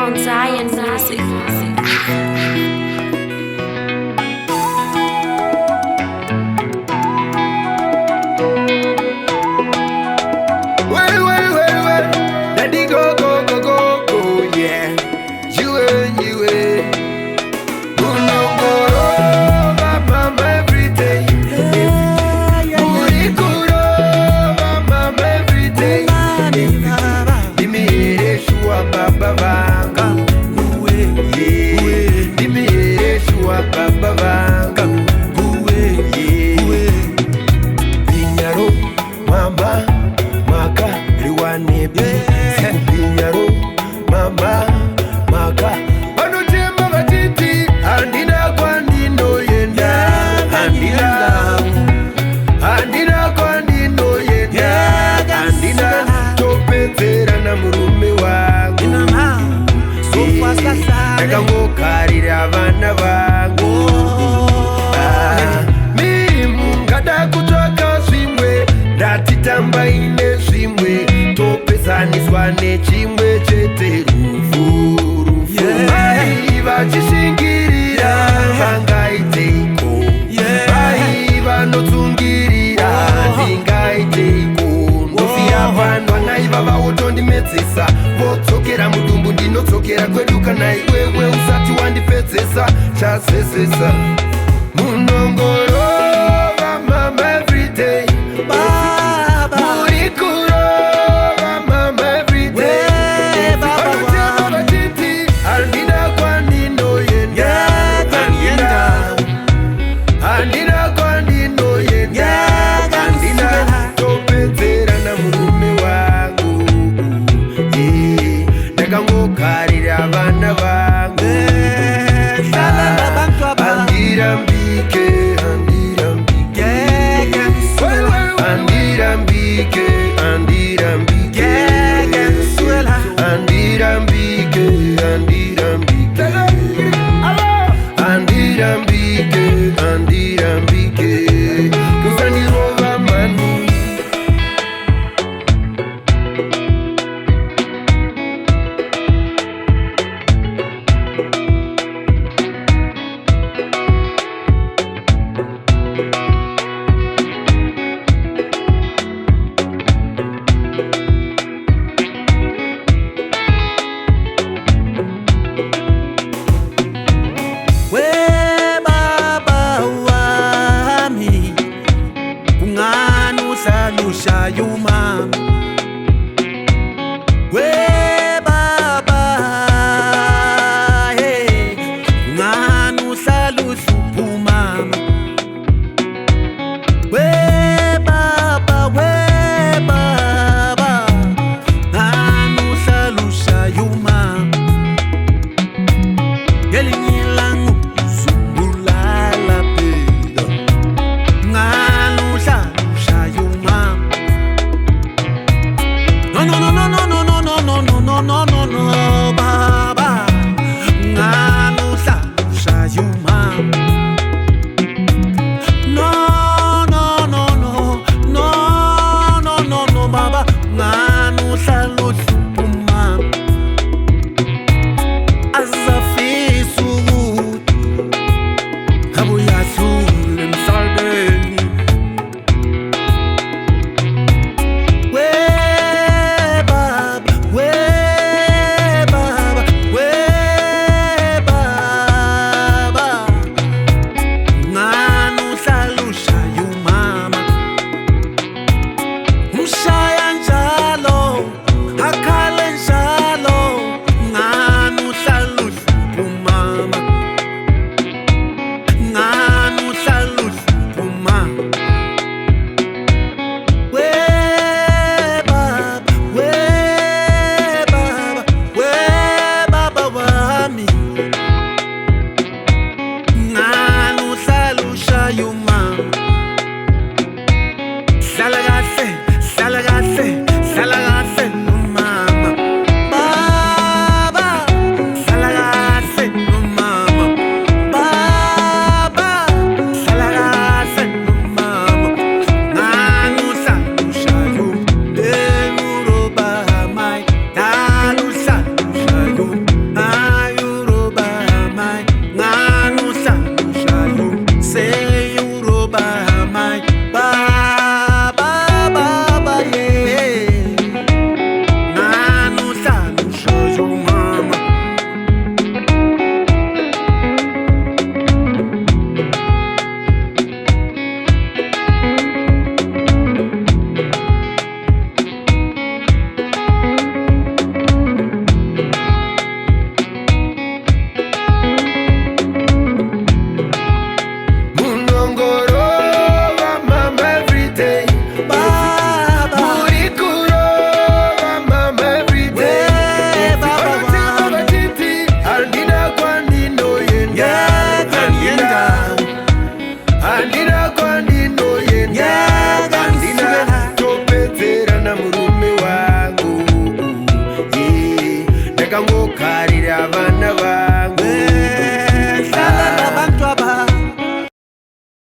Mount Zion Music. Let it go, go, go, go, go, yeah. You ain't. Who no go over mama every day. Who it could over mama every day. Give me a shua baba vanga. Give me a shua baba vanga. Pinyaro, mama, maka, riwane bi. Pinyaro, mama, maka. Panutemba batiti, andina kwa ndino yenda. Andina kwa ndino yenda. Andina topetera na murume wangu. Nakangokarira abana bangu. Mirimu ngada kutoka swimwe. Ndatitamba ine swimwe. Topesaniswa nechimwe chete rufu. Mai vachishingirira vangaiteiko. Mai vanotsungirira ndingaiteiko. Ndofia vanhu naiva vaotondimedzesa. Vodzokera mudumbu ndinodzokera kwedu kana iwewe usati wandipedzesa. Chasesesa munongorova mama everyday. Nakangokarira abana bangu. Andirambike, andirambike. Andirambike, andirambike. Andirambike, andirambike. Andirambike, andirambike. Kusandirova mani. arira abana